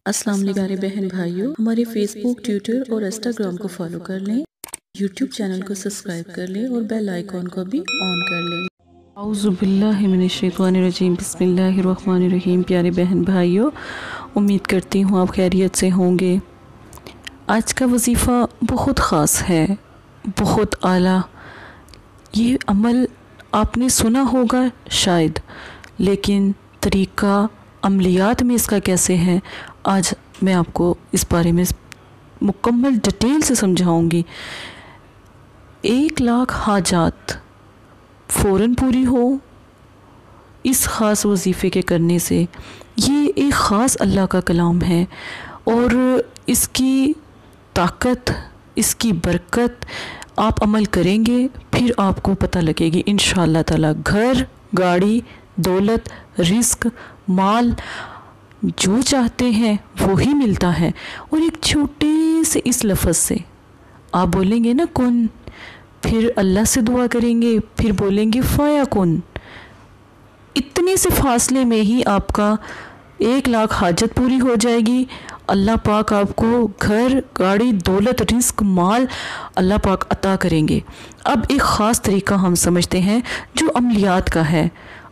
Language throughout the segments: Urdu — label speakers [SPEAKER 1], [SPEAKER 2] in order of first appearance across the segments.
[SPEAKER 1] السلام علیکم پیارے بہن بھائیوں، ہمارے فیس بک، ٹویٹر اور انسٹاگرام کو فالو کر لیں، یوٹیوب چینل کو سبسکرائب کر لیں اور بیل آئیکن کو بھی آن کر لیں۔
[SPEAKER 2] اعوذ باللہ من الشیطان الرجیم، بسم اللہ الرحمن الرحیم۔ پیارے بہن بھائیوں، امید کرتی ہوں آپ خیریت سے ہوں گے۔ آج کا وظیفہ بہت خاص ہے، بہت اعلیٰ۔ یہ عمل آپ نے سنا ہوگا شاید، لیکن طریقہ عملیات میں اس کا کیسے ہے، آج میں آپ کو اس بارے میں مکمل ڈیٹیل سے سمجھاؤں گی۔ 1,00,000 حاجات فوراً پوری ہو اس خاص وظیفے کے کرنے سے۔ یہ ایک خاص اللہ کا کلام ہے اور اس کی طاقت، اس کی برکت آپ عمل کریں گے، پھر آپ کو پتہ لگے گی انشاءاللہ تعالی۔ گھر، گاڑی، دولت، رزق، مال جو چاہتے ہیں وہی ملتا ہے۔ اور ایک چھوٹے سے اس لفظ سے آپ بولیں گے نا کن، پھر اللہ سے دعا کریں گے، پھر بولیں گے فیکن، اتنے سے فاصلے میں ہی آپ کا 1,00,000 حاجت پوری ہو جائے گی۔ اللہ پاک آپ کو گھر، گاڑی، دولت، رزق، مال اللہ پاک عطا کریں گے۔ اب ایک خاص طریقہ ہم سمجھتے ہیں جو عملیات کا ہے۔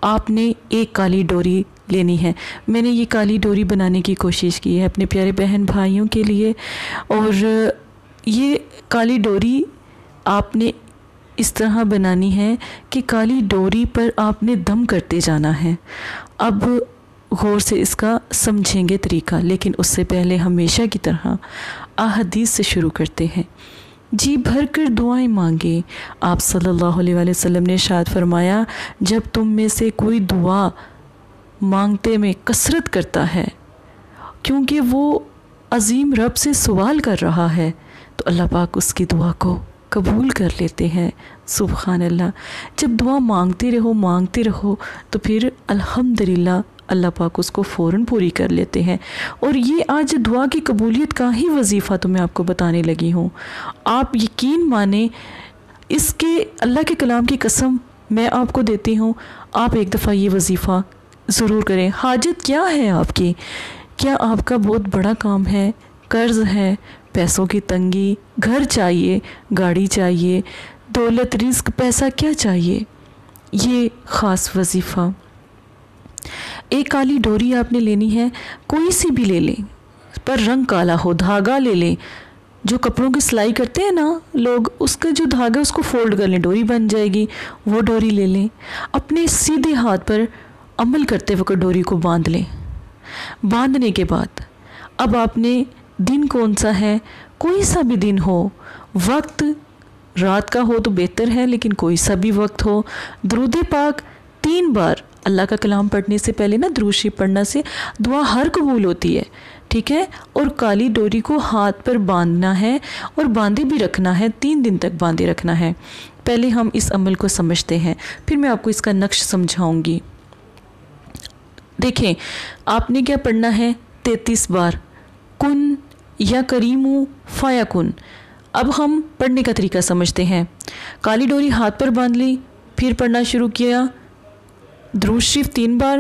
[SPEAKER 2] آپ نے ایک کالی ڈوری لینی ہے۔ میں نے یہ کالی ڈوری بنانے کی کوشش کی ہے اپنے پیارے بہن بھائیوں کے لیے، اور یہ کالی ڈوری آپ نے اس طرح بنانی ہے کہ کالی ڈوری پر آپ نے دم کرتے جانا ہے۔ اب غور سے اس کا سمجھیں گے طریقہ، لیکن اس سے پہلے ہمیشہ کی طرح احادیث سے شروع کرتے ہیں۔ جی بھر کر دعائیں مانگے۔ آپ صلی اللہ علیہ وآلہ وسلم نے ارشاد فرمایا، جب تم میں سے کوئی دعا مانگتے میں کثرت کرتا ہے کیونکہ وہ عظیم رب سے سوال کر رہا ہے، تو اللہ پاک اس کی دعا کو قبول کر لیتے ہیں۔ سبحان اللہ۔ جب دعا مانگتے رہو تو پھر الحمدللہ اللہ پاک اس کو فوراً پوری کر لیتے ہیں۔ اور یہ آج دعا کی قبولیت کا ہی وظیفہ تو میں آپ کو بتانے لگی ہوں۔ آپ یقین مانیں، اس کے اللہ کے کلام کی قسم میں آپ کو دیتی ہوں، آپ ایک دفعہ یہ وظیفہ ضرور کریں۔ حاجت کیا ہے آپ کی؟ کیا آپ کا بہت بڑا کام ہے؟ قرض ہے، پیسوں کی تنگی، گھر چاہیے، گاڑی چاہیے، دولت، رزق، پیسہ کیا چاہیے؟ یہ خاص وظیفہ، ایک کالی ڈوری آپ نے لینی ہے، کوئی سی بھی لے لیں، پر رنگ کالا ہو، دھاگا لے لیں۔ جو کپڑوں کی سلائی کرتے ہیں نا لوگ، اس کا جو دھاگا اس کو فولڈ کر لیں، ڈوری بن جائے گی، وہ ڈوری لے لیں۔ اپنے سیدھے ہاتھ پر عمل کرتے وقت ڈوری کو باندھ لیں۔ باندھنے کے بعد اب آپ نے دن کون سا ہے، کوئی سا بھی دن ہو، وقت رات کا ہو تو بہتر ہے، لیکن کوئی سا بھی وقت ہو، درود پاک 3 بار اللہ کا کلام پڑھنے سے پہلے نا درود شریف پڑھنا سے دعا ہر قبول ہوتی ہے، ٹھیک ہے؟ اور کالی ڈوری کو ہاتھ پر باندھنا ہے اور باندھے بھی رکھنا ہے، 3 دن تک باندھے رکھنا ہے۔ پہلے ہم اس عمل کو سمجھتے ہیں، پھر میں آپ کو اس کا نقش سمجھاؤں گی۔ دیکھیں، آپ نے کیا پڑھنا ہے؟ 33 بار کن یا کریم فیکن۔ اب ہم پڑھنے کا طریقہ سمجھتے ہیں۔ کالی ڈوری ہاتھ پر باندھ لی، پھر پڑھنا شروع کیا، درود شریف 3 بار،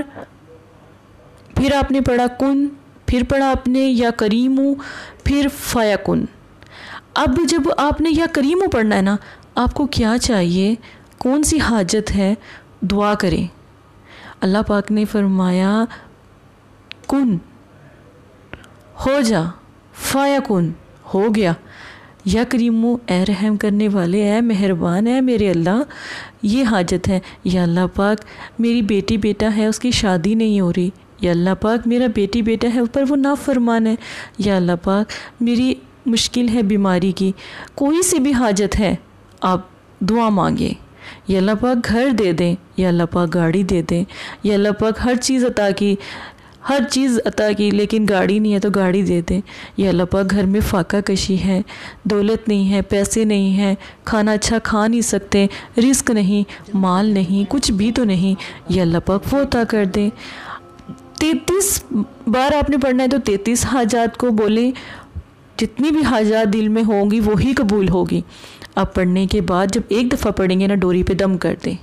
[SPEAKER 2] پھر آپ نے پڑھا کن، پھر پڑھا آپ نے یا کریم، پھر فیکن۔ اب جب آپ نے یا کریم پڑھنا ہے نا، آپ کو کیا چاہیے، کون سی حاجت ہے، دعا کریں۔ اللہ پاک نے فرمایا کن ہو جا، فیکن ہو گیا، یا کریم اے رحم کرنے والے، اے مہربان، اے میرے اللہ، یہ حاجت ہے۔ یا اللہ پاک میری بیٹی بیٹا ہے، اس کی شادی نہیں ہو رہی، یا اللہ پاک میرا بیٹی بیٹا ہے پر وہ نافرمان ہے، یا اللہ پاک میری مشکل ہے بیماری کی، کوئی سی بھی حاجت ہے آپ دعا مانگیں۔ یا اللہ پاک گھر دے دیں، یا اللہ پاک گاڑی دے دیں، یا اللہ پاک ہر چیز عطا کی لیکن گاڑی نہیں ہے تو گاڑی دے دیں۔ یا اللہ پاک گھر میں فاقہ کشی ہے، دولت نہیں ہے، پیسے نہیں ہیں، کھانا اچھا کھا نہیں سکتے، رزق نہیں، مال نہیں، کچھ بھی تو نہیں، یا اللہ پاک وہ عطا کر دیں۔ 33 بار آپ نے پڑھنا ہے تو 33 حاجات کو بولیں، جتنی بھی حاجات دل میں ہوں گی وہی قبول ہوگی۔ اب پڑھنے کے بعد جب ایک دفعہ پڑھیں گے نا، ڈوری پہ دم کر دیں۔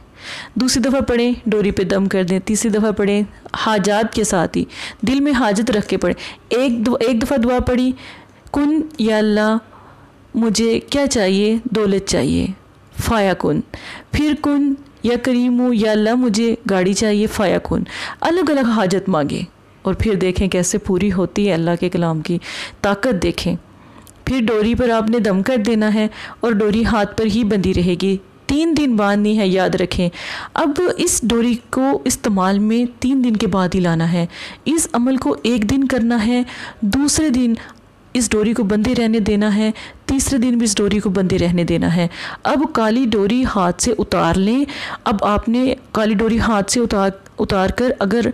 [SPEAKER 2] دوسری دفعہ پڑھیں ڈوری پہ دم کر دیں، تیسری دفعہ پڑھیں حاجات کے ساتھ ہی، دل میں حاجت رکھ کے پڑھیں۔ ایک دفعہ دعا پڑھی، کن یا اللہ مجھے کیا چاہیے، دولت چاہیے، فایا کن۔ پھر کن یا کریم یا اللہ مجھے گاڑی چاہیے، فایا کن۔ الگ الگ حاجت مانگے اور پھر دیکھیں کیسے پوری ہوتی ہے اللہ کے کلام کی طاقت دیکھیں۔ پھر ڈوری پر آپ نے دم کر دینا ہے اور ڈوری ہاتھ پر ہی بندھی رہے گی، 3 دن باندھنی ہے، یاد رکھیں۔ اب اس ڈوری کو استعمال میں 3 دن کے بعد ہی لانا ہے۔ اس عمل کو 1 دن کرنا ہے، دوسرے دن اس ڈوری کو بندھے رہنے دینا ہے، تیسرے دن بھی اس ڈوری کو بندھے رہنے دینا ہے۔ اب کالی ڈوری ہاتھ سے اتار لیں۔ اب آپ نے کالی ڈوری ہاتھ سے اتار کر اگر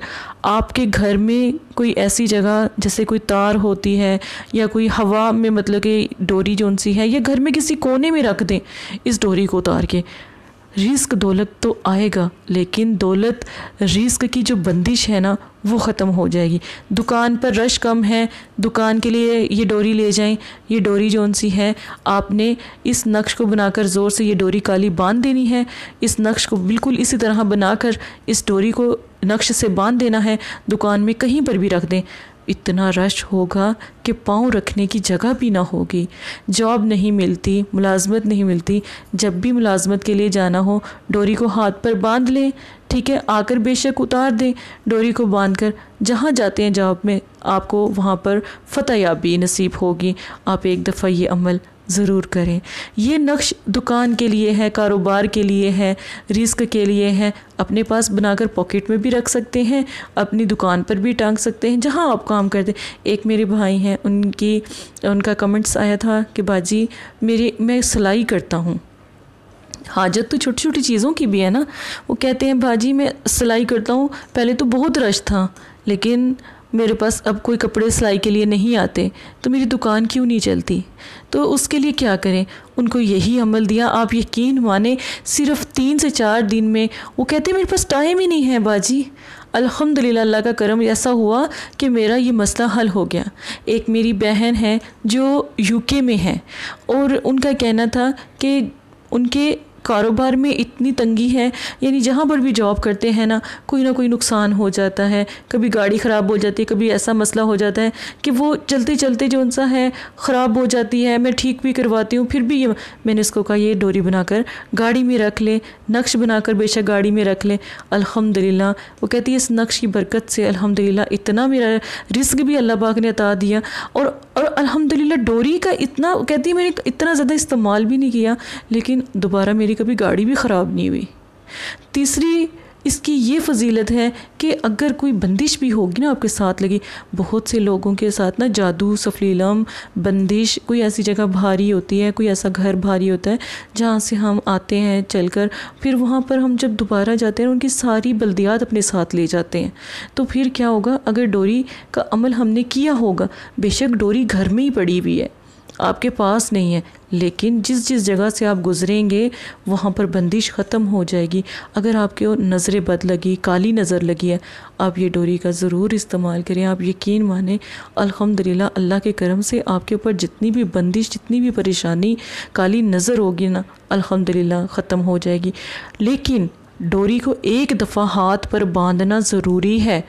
[SPEAKER 2] آپ کے گھر میں کوئی ایسی جگہ جیسے کوئی تار ہوتی ہے یا کوئی ہوا میں مطلب کہ ڈوری جون سی ہے، یا گھر میں کسی کونے میں رکھ دیں اس ڈوری کو اتار کے۔ رزق دولت تو آئے گا، لیکن دولت رزق کی جو بندش ہے نا وہ ختم ہو جائے گی۔ دکان پر رش کم ہے، دکان کے لیے یہ ڈوری لے جائیں۔ یہ ڈوری جون سی ہے آپ نے اس نقش کو بنا کر زور سے یہ ڈوری کالی باندھ دینی ہے۔ اس نقش کو بالکل اسی طرح بنا کر اس ڈوری کو نقش سے باندھ دینا ہے، دکان میں کہیں پر بھی رکھ دیں۔ اتنا رش ہوگا کہ پاؤں رکھنے کی جگہ بھی نہ ہوگی، جاب نہیں ملتی، ملازمت نہیں ملتی۔ جب بھی ملازمت کے لیے جانا ہو ڈوری کو ہاتھ پر باندھ لیں، ٹھیک ہے، آ کر بے شک اتار دیں ڈوری کو باندھ کر، جہاں جاتے ہیں جاب میں آپ کو وہاں پر فتح یابی نصیب ہوگی۔ آپ ایک دفعہ یہ عمل ضرور کریں۔ یہ نقش دکان کے لیے ہے، کاروبار کے لیے ہے، رزق کے لیے ہے۔ اپنے پاس بنا کر پاکٹ میں بھی رکھ سکتے ہیں، اپنی دکان پر بھی ٹانگ سکتے ہیں، جہاں آپ کام کرتے ہیں۔ ایک میرے بھائی ہیں، ان کا کمنٹس آیا تھا کہ باجی میں سلائی کرتا ہوں۔ حاجت تو چھوٹی چھوٹی چیزوں کی بھی ہے نا۔ وہ کہتے ہیں باجی میں سلائی کرتا ہوں، پہلے تو بہت رش تھا لیکن میرے پاس اب کوئی کپڑے سلائی کے لیے نہیں آتے، تو میری دکان کیوں نہیں چلتی؟ تو اس کے لیے کیا کریں؟ ان کو یہی عمل دیا، آپ یقین مانیں صرف 3 سے 4 دن میں وہ کہتے ہیں میرے پاس ٹائم ہی نہیں ہے باجی۔ الحمدللہ اللہ کا کرم ایسا ہوا کہ میرا یہ مسئلہ حل ہو گیا۔ ایک میری بہن ہے جو UK میں ہے، اور ان کا کہنا تھا کہ ان کے کاروبار میں اتنی تنگی ہے، یعنی جہاں پر بھی جاب کرتے ہیں نا کوئی نہ کوئی نقصان ہو جاتا ہے، کبھی گاڑی خراب ہو جاتی ہے، کبھی ایسا مسئلہ ہو جاتا ہے کہ وہ چلتے چلتے جو ان سا ہے خراب ہو جاتی ہے، میں ٹھیک بھی کرواتی ہوں، پھر بھی میں نے اس کو کہا یہ ڈوری بنا کر گاڑی میں رکھ لے، نقش بنا کر بے شک گاڑی میں رکھ لے۔ الحمدللہ وہ کہتی ہے اس نقش کی برکت سے الحمدللہ اتنا میرا رزق بھی اللہ پاک نے عطا دیا، اور الحمدللہ ڈوری کا اتنا کہتی ہے میں نے اتنا زیادہ استعمال بھی نہیں کیا، لیکن دوبارہ میری کبھی گاڑی بھی خراب نہیں ہوئی۔ تیسری اس کی یہ فضیلت ہے کہ اگر کوئی بندش بھی ہوگی نا آپ کے ساتھ لگی، بہت سے لوگوں کے ساتھ نا جادو، سفلیلم، بندش، کوئی ایسی جگہ بھاری ہوتی ہے، کوئی ایسا گھر بھاری ہوتا ہے جہاں سے ہم آتے ہیں چل کر، پھر وہاں پر ہم جب دوبارہ جاتے ہیں ان کی ساری بلدیات اپنے ساتھ لے جاتے ہیں، تو پھر کیا ہوگا؟ اگر ڈوری کا عمل ہم نے کیا ہوگا، بے شک ڈوری گھر میں ہی پڑی ہوئی ہے، آپ کے پاس نہیں ہے، لیکن جس جگہ سے آپ گزریں گے وہاں پر بندش ختم ہو جائے گی۔ اگر آپ کے نظر بد لگی، کالی نظر لگی ہے، آپ یہ ڈوری کا ضرور استعمال کریں۔ آپ یقین مانیں الحمدللہ اللہ کے کرم سے آپ کے اوپر جتنی بھی بندش، جتنی بھی پریشانی، کالی نظر ہوگی نا الحمدللہ ختم ہو جائے گی۔ لیکن ڈوری کو 1 دفعہ ہاتھ پر باندھنا ضروری ہے،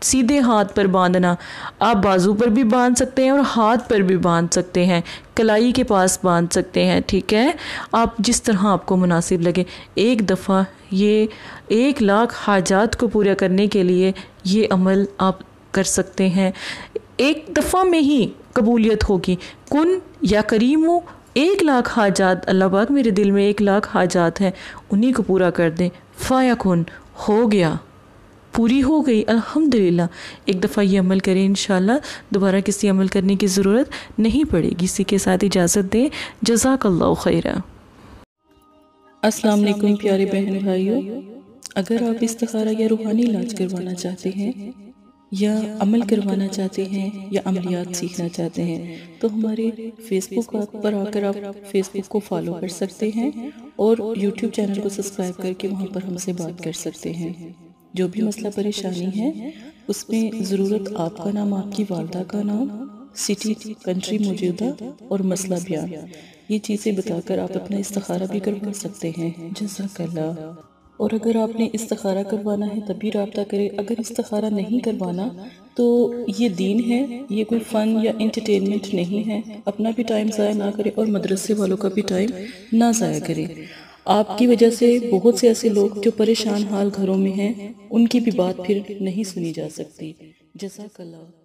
[SPEAKER 2] سیدھے ہاتھ پر باندھنا۔ آپ بازو پر بھی باندھ سکتے ہیں اور ہاتھ پر بھی باندھ سکتے ہیں، کلائی کے پاس باندھ سکتے ہیں، ٹھیک ہے، آپ جس طرح آپ کو مناسب لگے۔ 1 دفعہ یہ 1 لاکھ حاجات کو پورا کرنے کے لیے یہ عمل آپ کر سکتے ہیں۔ 1 دفعہ میں ہی قبولیت ہوگی۔ کن یا کریم ہو، 1 لاکھ حاجات، اللہ پاک میرے دل میں 1 لاکھ حاجات ہیں، انہی کو پورا کر دیں۔ فیکن ہو گیا، پوری ہو گئی الحمدللہ۔ 1 دفعہ یہ عمل کریں، انشاءاللہ دوبارہ کسی عمل کرنے کی ضرورت نہیں پڑے گی۔ اسی کے ساتھ اجازت دیں، جزاک اللہ خیرہ۔
[SPEAKER 1] السلام علیکم پیارے بہن بھائیوں، اگر آپ استخارہ یا روحانی علاج کروانا چاہتے ہیں یا عمل کروانا چاہتے ہیں یا عملیات سیکھنا چاہتے ہیں تو ہمارے فیس بک پر آ کر آپ فیس بک کو فالو کر سکتے ہیں اور یوٹیوب چینل کو سبسکرائب کر کے وہاں پر ہم سے بات کر سکتے ہیں۔ جو بھی مسئلہ پریشانی ہے اس میں ضرورت آپ کا نام، آپ کی والدہ کا نام، سٹی، کنٹری موجودہ اور مسئلہ بیان، یہ چیزیں بتا کر آپ اپنا استخارہ بھی کروا سکتے ہیں۔ جزاک اللہ۔ اور اگر آپ نے استخارہ کروانا ہے تبھی رابطہ کریں. اگر استخارہ نہیں کروانا تو یہ دین ہے، یہ کوئی فن یا انٹرٹینمنٹ نہیں ہے. اپنا بھی ٹائم ضائع نہ کریں اور مدرسے والوں کا بھی ٹائم نہ ضائع کریں. آپ کی وجہ سے بہت سے ایسے لوگ جو پریشان حال گھروں میں ہیں، ان کی بھی بات پھر نہیں سنی جا سکتی. جزاک اللہ.